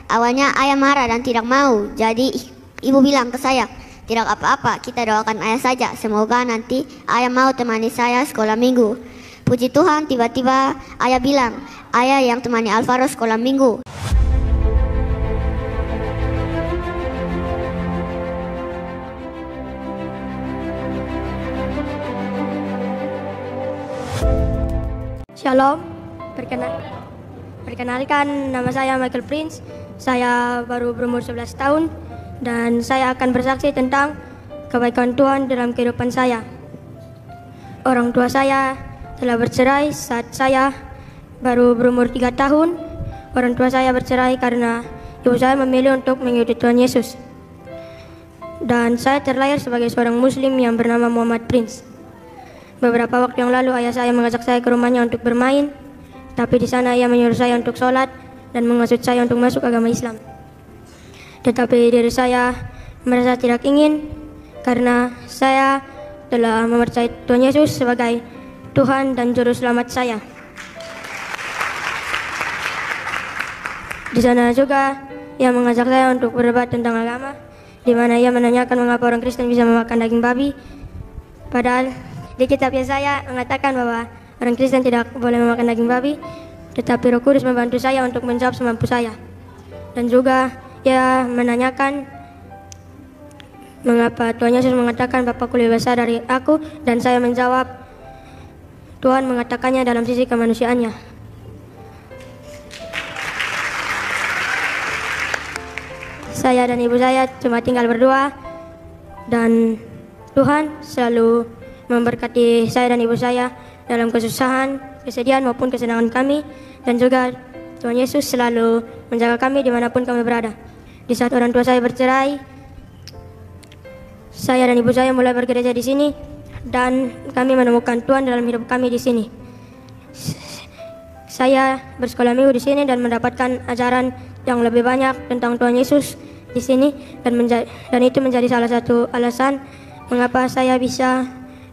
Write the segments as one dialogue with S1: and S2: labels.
S1: Awalnya ayah marah dan tidak mau. Jadi ibu bilang ke saya, tidak apa-apa, kita doakan ayah saja. Semoga nanti ayah mau temani saya sekolah minggu. Puji Tuhan, tiba-tiba ayah bilang, ayah yang temani Alvaro sekolah minggu.
S2: Shalom, perkenalkan nama saya Michael Prince. Saya baru berumur 11 tahun dan saya akan bersaksi tentang kebaikan Tuhan dalam kehidupan saya. Orang tua saya telah bercerai saat saya baru berumur 3 tahun. Orang tua saya bercerai karena ibu saya memilih untuk mengikuti Tuhan Yesus. Dan saya terlahir sebagai seorang Muslim yang bernama Muhammad Prince. Beberapa waktu yang lalu ayah saya mengajak saya ke rumahnya untuk bermain, tapi di sana ia menyuruh saya untuk sholat dan menghasut saya untuk masuk agama Islam. Tetapi diri saya merasa tidak ingin karena saya telah mempercayai Tuhan Yesus sebagai Tuhan dan Juru Selamat saya. Di sana juga ia mengajak saya untuk berdebat tentang agama, di mana ia menanyakan mengapa orang Kristen bisa memakan daging babi, padahal di kitab Yesaya mengatakan bahwa orang Kristen tidak boleh memakan daging babi, tetapi Roh Kudus membantu saya untuk menjawab semampu saya. Dan juga ia menanyakan mengapa Tuhan Yesus mengatakan Bapakku lebih besar dari aku, dan saya menjawab Tuhan mengatakannya dalam sisi kemanusiaannya. Saya dan ibu saya cuma tinggal berdua, dan Tuhan selalu memberkati saya dan ibu saya dalam kesusahan, kesedihan maupun kesenangan kami, dan juga Tuhan Yesus selalu menjaga kami dimanapun kami berada. Di saat orang tua saya bercerai, saya dan ibu saya mulai bergereja di sini, dan kami menemukan Tuhan dalam hidup kami di sini. Saya bersekolah minggu di sini dan mendapatkan ajaran yang lebih banyak tentang Tuhan Yesus di sini, dan itu menjadi salah satu alasan mengapa saya bisa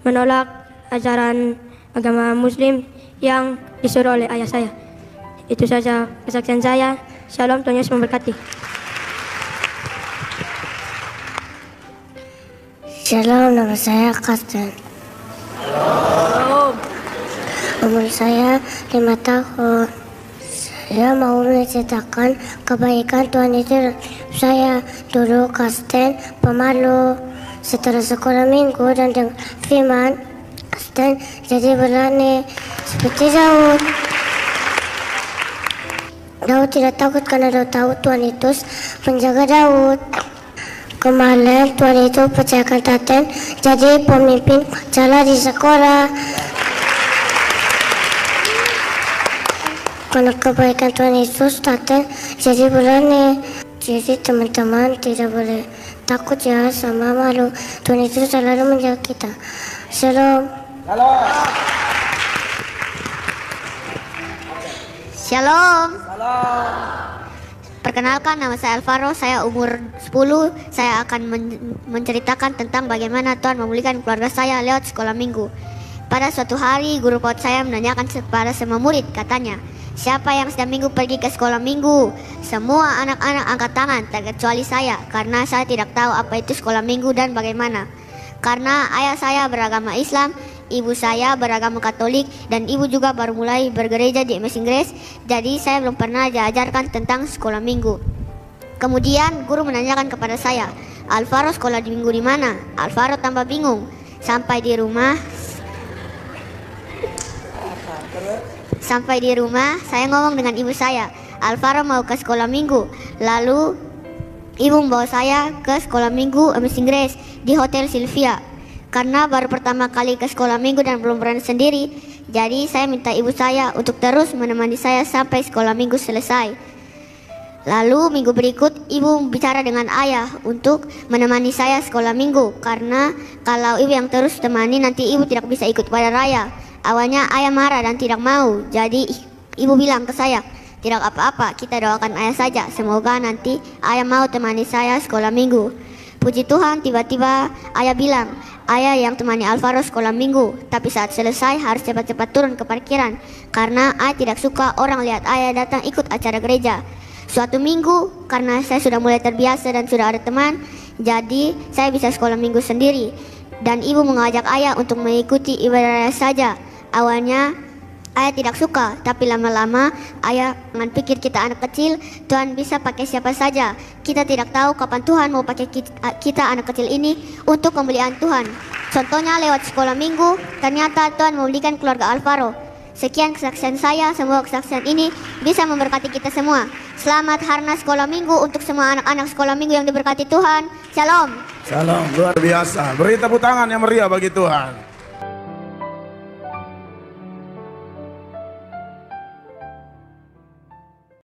S2: menolak ajaran agama Muslim yang disuruh oleh ayah saya. Itu saja kesaksian saya. Shalom, Tuhan Yesus memberkati.
S3: Shalom, nama saya Karsten. Umur saya 5 tahun. Saya mau menceritakan kebaikan Tuhan itu. Saya dulu Karsten pemalu. Setelah sekolah minggu dan dengan firman, Karsten jadi berani seperti Daud. Daud tidak takut karena Daud tahu Tuhan itu menjaga Daud. Kemarin Tuhan itu percayakan Karsten jadi pemimpin upacara di sekolah. Karena kebaikan Tuhan Yesus, Karsten jadi berani. Jadi teman-teman tidak boleh takut ya sama malu. Tuhan Yesus selalu menjaga kita. Shalom.
S1: Shalom. Perkenalkan, nama saya Alvaro, saya umur 10. Saya akan menceritakan tentang bagaimana Tuhan memulihkan keluarga saya lewat sekolah minggu. Pada suatu hari, guru PAUD saya menanyakan kepada semua murid, katanya, siapa yang setiap minggu pergi ke sekolah minggu? Semua anak-anak angkat tangan, terkecuali saya, karena saya tidak tahu apa itu sekolah minggu dan bagaimana. Karena ayah saya beragama Islam, ibu saya beragama Katolik, dan ibu juga baru mulai bergereja di MS Inggris, jadi saya belum pernah diajarkan tentang sekolah minggu. Kemudian guru menanyakan kepada saya, Alvaro sekolah di minggu di mana? Alvaro tambah bingung. Sampai di rumah, saya ngomong dengan ibu saya, Alvaro mau ke sekolah minggu. Lalu ibu membawa saya ke sekolah minggu MS Inggris di Hotel Sylvia. Karena baru pertama kali ke sekolah minggu dan belum berani sendiri, jadi saya minta ibu saya untuk terus menemani saya sampai sekolah minggu selesai. Lalu minggu berikut ibu bicara dengan ayah untuk menemani saya sekolah minggu, karena kalau ibu yang terus temani nanti ibu tidak bisa ikut pada raya. Awalnya ayah marah dan tidak mau, jadi ibu bilang ke saya, tidak apa-apa, kita doakan ayah saja. Semoga nanti ayah mau temani saya sekolah minggu. Puji Tuhan, tiba-tiba ayah bilang, ayah yang temani Alvaro sekolah minggu, tapi saat selesai harus cepat-cepat turun ke parkiran, karena ayah tidak suka orang lihat ayah datang ikut acara gereja. Suatu minggu, karena saya sudah mulai terbiasa dan sudah ada teman, jadi saya bisa sekolah minggu sendiri. Dan ibu mengajak ayah untuk mengikuti ibadah saja. Awalnya ayah tidak suka, tapi lama-lama ayah dengan pikir kita anak kecil, Tuhan bisa pakai siapa saja. Kita tidak tahu kapan Tuhan mau pakai kita anak kecil ini untuk kemuliaan Tuhan. Contohnya lewat sekolah minggu, ternyata Tuhan memulihkan keluarga Alvaro. Sekian kesaksian saya, semoga kesaksian ini bisa memberkati kita semua. Selamat Harnas Sekolah Minggu untuk semua anak-anak sekolah minggu yang diberkati Tuhan. Shalom.
S4: Shalom, luar biasa. Beri tepuk tangan yang meriah bagi Tuhan.